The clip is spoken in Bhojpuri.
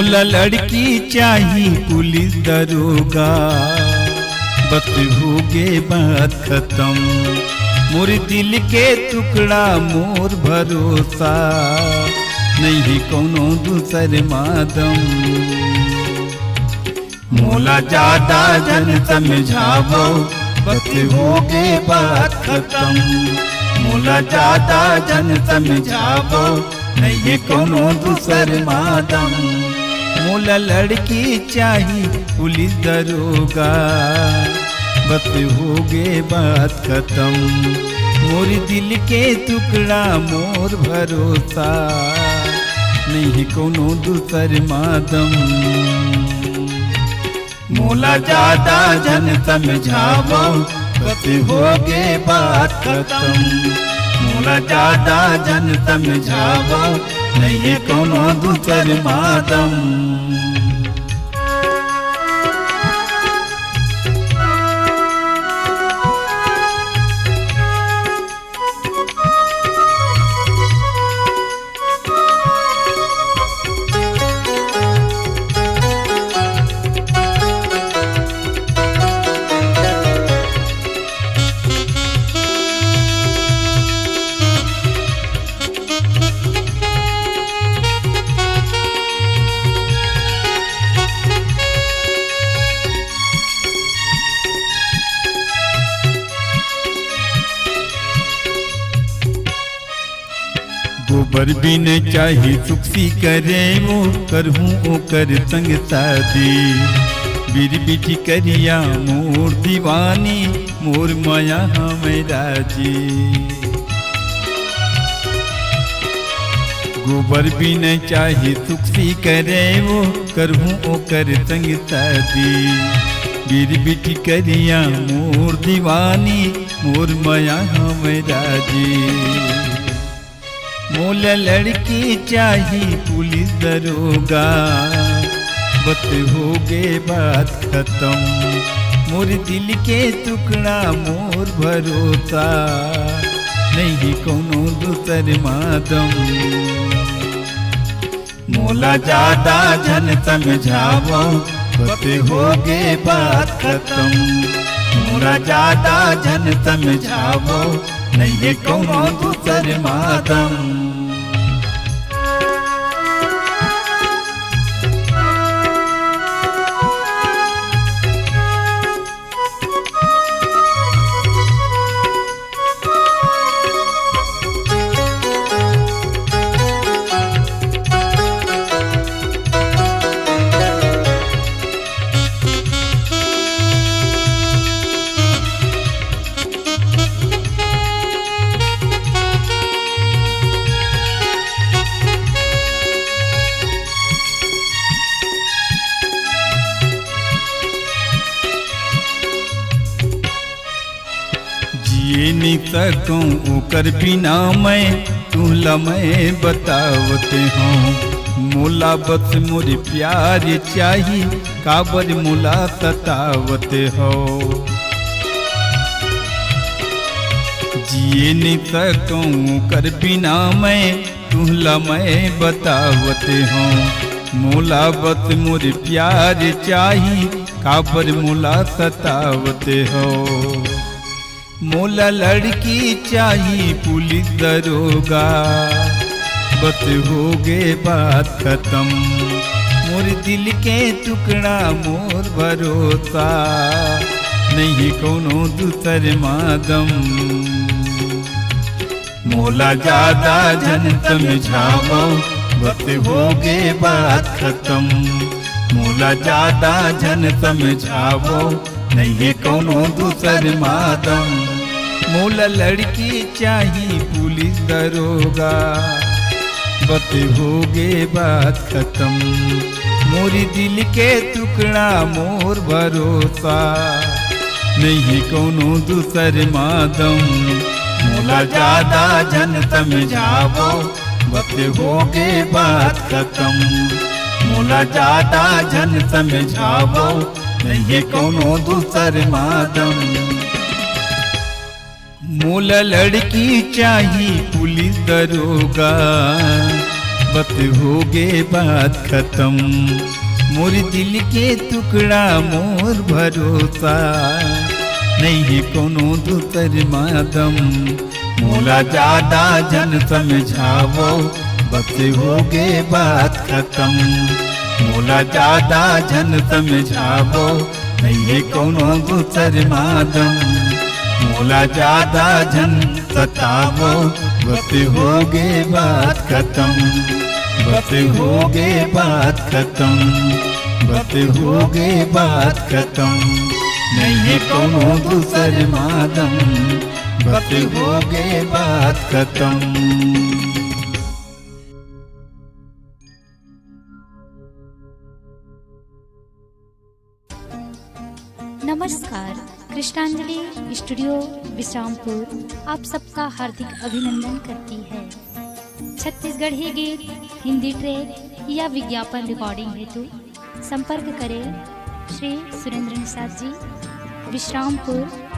मोला लड़की चाही पुलिस दरोगा, बस होगे बात खत्म। मोर दिल के टुकड़ा मोर भरोसा, नहीं कोनो दूसर मादम। मोला ज्यादा जन समझावो, बस होगे बात खत्म। मोला ज्यादा जन समझावो, नहीं कोनो दूसर मादम। मोला लड़की चाही पुलिस दरोगा, बस होगे बात खत्म। मोर दिल के टुकड़ा मोर भरोसा, नहीं कोनो दूसर मादम। मोला ज्यादा जन समझावो, बस होगे बात खत्म। मोला ज्यादा जन समझावो, नहीं कोनो दूसर मादम। गोबर भी न चाही सुखसी करे वो, करहूँ ओकर संग शादी। बीर बिटी करिया मोर दीवानी, मोर माया हमेरा जी। गोबर भी न चाही सुखसी करे वो, करहूँ ओकर संग शादी। बीर बिटी करिया मोर दीवानी, मोर माया हमेरा जी। मोला लड़की चाही पुलिस दरोगा, बस होगे बात खत्म। मोर दिल के टुकड़ा मोर भरोसा, नहीं कोनो दूसर मादम। मोला ज्यादा जन समझावो, बस होगे बात खत्म। मोला ज्यादा जन समझावो, नहीं कोनो दूसर मादम। जिए नहीं सकूं ओकर बिना मैं, तुला मैं बतावते हूँ। मोला बस मोरे प्यार चाही, काबर मोला सतावते हो। जिए नहीं सकूं ओकर बिना मैं, तुला मैं बतावते हूँ। मोला बस मोरे प्यार चाही, काबर मोला सतावते हो। मोला लड़की चाही पुलिस दरोगा, बस होगे बात खत्म। मोर दिल के टुकड़ा मोर भरोसा, नहीं कोनो दूसर मादम। मोला ज्यादा जन समझावो, बस होगे बात खत्म। मोला ज्यादा जन समझावो, नहीं कोनो दूसर मादम। मोला लड़की चाही पुलिस दरोगा, बस होगे बात खत्म। मोरी दिल के टुकड़ा मोर भरोसा, नहीं कोनो दूसर मादम। मोला ज्यादा जन समझावो, बस होगे बात खत्म। मोला ज्यादा जन समझावो, नहीं कोनो दूसर मादम। मोला लड़की चाही पुलिस दरोगा, बस हो गए बात खत्म। मोर दिल के टुकड़ा मोर भरोसा, नहीं है कोनो दूसर मादम। मोला ज्यादा जन समझावो, बस हो गए बात खत्म। मोला ज्यादा जन समझावो, नहीं है कोनो दूसर मादम। मोला ज्यादा जन सतावो, बस हो गए बात खत्म। बस हो गए बात खत्म, बस हो गए बात खत्म। नहीं है कोनो दूसर मादम, बस हो गए बात खत्म। नमस्कार, कृष्णांजलि स्टूडियो विश्रामपुर आप सबका हार्दिक अभिनंदन करती है। छत्तीसगढ़ी गीत, हिंदी ट्रैक या विज्ञापन रिकॉर्डिंग हेतु संपर्क करें श्री सुरेंद्र निषाद जी, विश्रामपुर,